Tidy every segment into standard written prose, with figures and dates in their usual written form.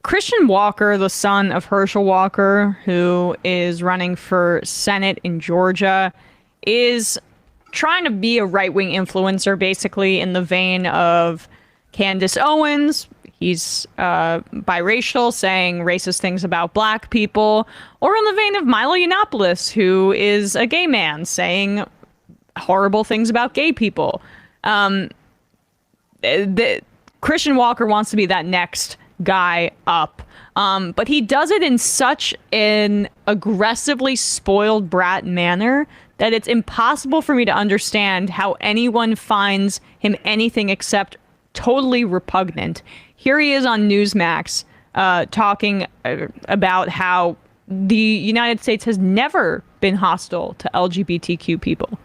Christian Walker, the son of Herschel Walker, who is running for Senate in Georgia, is trying to be a right-wing influencer, basically in the vein of Candace Owens. He's biracial, saying racist things about black people, or in the vein of Milo Yiannopoulos, who is a gay man, saying horrible things about gay people. Christian Walker wants to be that next guy up. But he does it in such an aggressively spoiled brat manner that it's impossible for me to understand how anyone finds him anything except totally repugnant. Here he is on NewsMax talking about how the United States has never been hostile to LGBTQ people.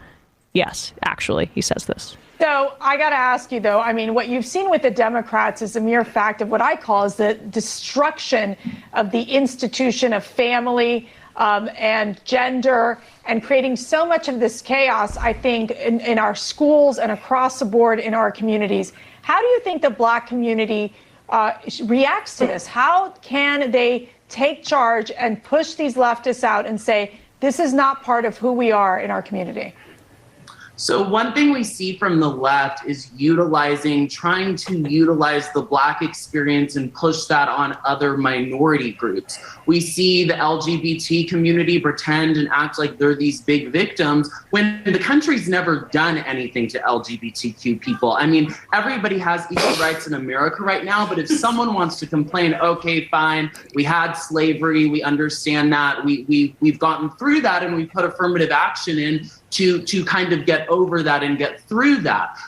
Yes, actually, he says this. So I got to ask you, though, I mean, what you've seen with the Democrats is a mere fact of what I call is the destruction of the institution of family and gender, and creating so much of this chaos, I think, in our schools and across the board in our communities. How do you think the Black community reacts to this? How can they take charge and push these leftists out and say, this is not part of who we are in our community? So one thing we see from the left is trying to utilize the Black experience and push that on other minority groups. We see the LGBT community pretend and act like they're these big victims when the country's never done anything to LGBTQ people. I mean, everybody has equal rights in America right now, but if someone wants to complain, okay, fine, we had slavery, we understand that, we've gotten through that, and we put affirmative action in to kind of get over that and get through that.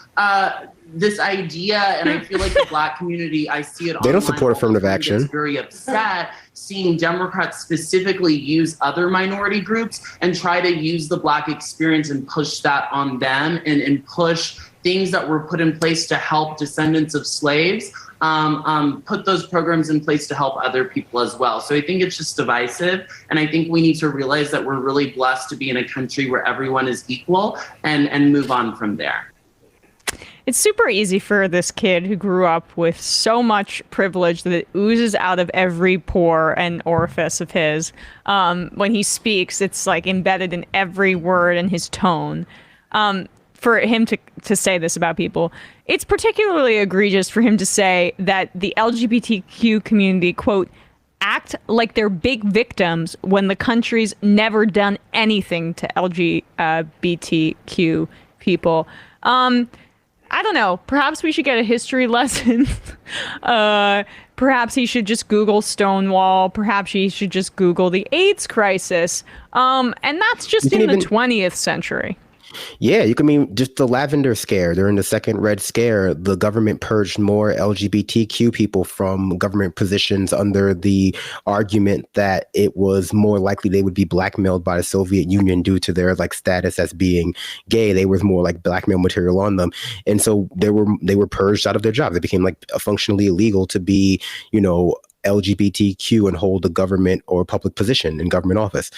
This idea, and I feel like the Black community, I see it. They don't support affirmative action. Gets very upset seeing Democrats specifically use other minority groups and try to use the Black experience and push that on them, and push things that were put in place to help descendants of slaves, put those programs in place to help other people as well. So I think it's just divisive. And I think we need to realize that we're really blessed to be in a country where everyone is equal, and move on from there. It's super easy for this kid who grew up with so much privilege that it oozes out of every pore and orifice of his. When he speaks, it's like embedded in every word and his tone. For him to say this about people, it's particularly egregious for him to say that the LGBTQ community, quote, act like they're big victims when the country's never done anything to LGBTQ people. I don't know. Perhaps we should get a history lesson. Perhaps he should just Google Stonewall. Perhaps he should just Google the AIDS crisis. And that's just in the 20th century. Yeah, you can mean just the lavender scare. During the second Red Scare, the government purged more LGBTQ people from government positions under the argument that it was more likely they would be blackmailed by the Soviet Union due to their status as being gay. They were more like blackmail material on them. And so they were purged out of their jobs. They became functionally illegal to be, LGBTQ and hold a government or public position in government office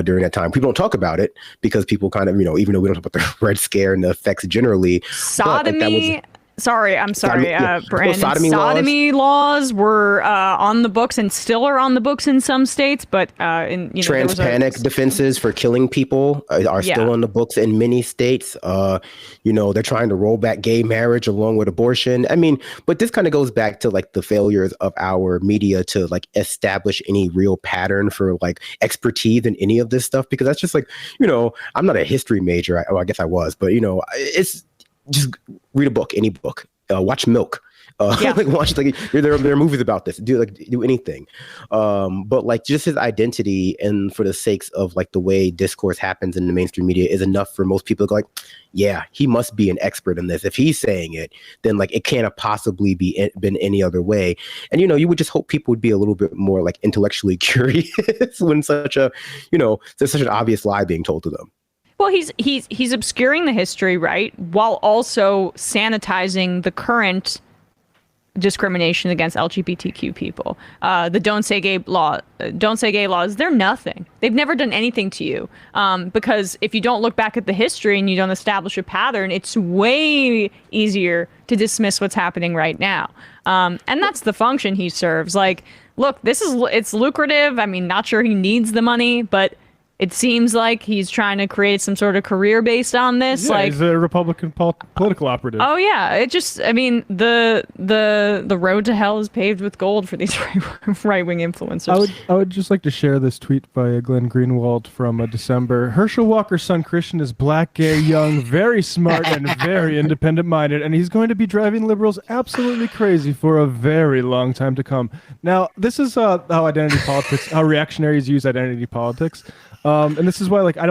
during that time. People don't talk about it because people kind of, even though we don't talk about the Red Scare and the effects generally. Sodomy. I'm sorry, Brandon. Sodomy laws were on the books and still are on the books in some states, but trans panic defenses for killing people are still on the books in many states. They're trying to roll back gay marriage along with abortion. I mean, but this kind of goes back to the failures of our media to establish any real pattern for expertise in any of this stuff, because that's just I'm not a history major. I guess I was, but it's just read a book, any book, watch Milk, watch there are movies about this, do anything. But just his identity, and for the sakes of the way discourse happens in the mainstream media, is enough for most people to go yeah, he must be an expert in this. If he's saying it, then it can't have possibly been any other way. And, you would just hope people would be a little bit more intellectually curious when there's such an obvious lie being told to them. Well, he's obscuring the history, right, while also sanitizing the current discrimination against LGBTQ people. The don't say gay laws, they're nothing. They've never done anything to you. Because if you don't look back at the history and you don't establish a pattern, it's way easier to dismiss what's happening right now. And that's the function he serves. Like, look, it's lucrative. I mean, not sure he needs the money, but it seems like he's trying to create some sort of career based on this. Yeah, like he's a Republican political operative. Oh yeah, the road to hell is paved with gold for these right-wing influencers. I would just like to share this tweet by Glenn Greenwald from December. Herschel Walker's son Christian is black, gay, young, very smart, and very independent-minded, and he's going to be driving liberals absolutely crazy for a very long time to come. Now, this is how reactionaries use identity politics. And this is why, like, I'm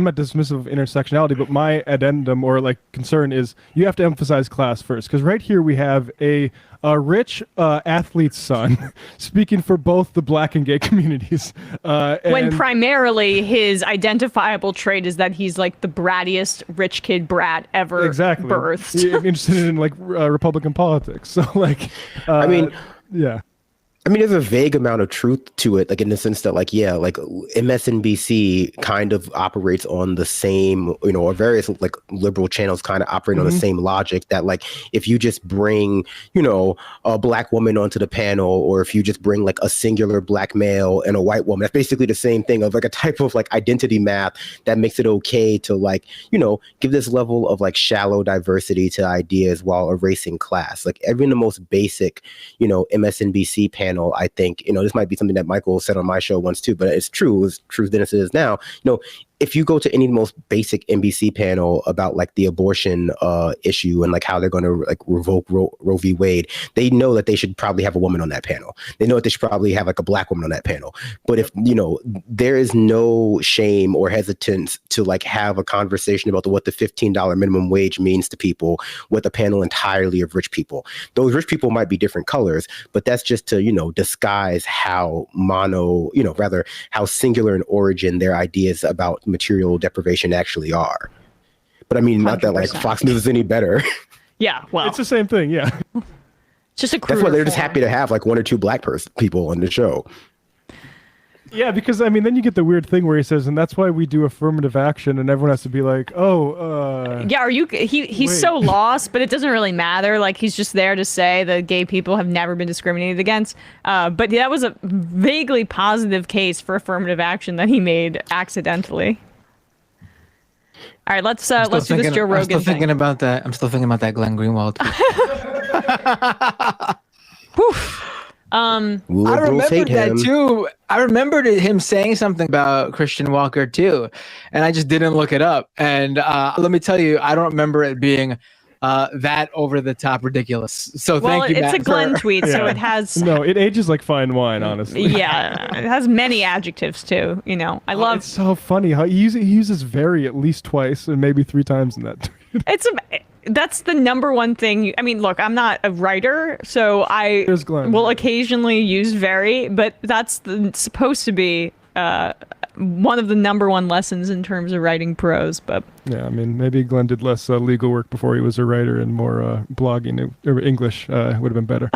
not dismissive of intersectionality, but my addendum or like concern is you have to emphasize class first, because right here we have a rich athlete's son speaking for both the black and gay communities. When primarily his identifiable trait is that he's like the brattiest rich kid brat ever birthed. Interested in like Republican politics. So like, yeah. I mean, there's a vague amount of truth to it, like in the sense that, like, yeah, like MSNBC kind of operates on the same, or various like liberal channels kind of operate on the same logic that, like, if you just bring, a black woman onto the panel, or if you just bring like a singular black male and a white woman, that's basically the same thing of like a type of like identity math that makes it okay to like, give this level of like shallow diversity to ideas while erasing class. Like even the most basic, MSNBC panel, I think, this might be something that Michael said on my show once too, but it's true. It's true than it is now. If you go to any most basic NBC panel about like the abortion issue and like how they're going to like revoke Roe v. Wade, they know that they should probably have a woman on that panel. They know that they should probably have like a black woman on that panel. But if, there is no shame or hesitance to like have a conversation about what the $15 minimum wage means to people with a panel entirely of rich people. Those rich people might be different colors, but that's just to, disguise how how singular in origin their ideas about material deprivation actually are. But I mean, 100%. Not that like Fox News is any better. Yeah, well, it's the same thing. Yeah, just a that's why they're just happy to have like one or two black people on the show. Yeah, because I mean, then you get the weird thing where he says, and that's why we do affirmative action, and everyone has to be like, yeah, are you? He's so lost, but it doesn't really matter. Like he's just there to say that gay people have never been discriminated against. But that was a vaguely positive case for affirmative action that he made accidentally. All right, let's do this Joe Rogan thing. I'm still thinking about that Glenn Greenwald. I remembered that too. I remembered him saying something about Christian Walker too, and I just didn't look it up. And let me tell you, I don't remember it being that over the top ridiculous. So thank you, Matt. It's a Glenn tweet, so it has it ages like fine wine, honestly. Yeah, it has many adjectives too. I love. It's so funny how he uses very at least twice and maybe 3 times in that tweet. That's the number one thing. I mean, look, I'm not a writer, so I will occasionally use very, but that's supposed to be one of the number one lessons in terms of writing prose. But yeah, I mean, maybe Glenn did less legal work before he was a writer and more blogging. English would have been better.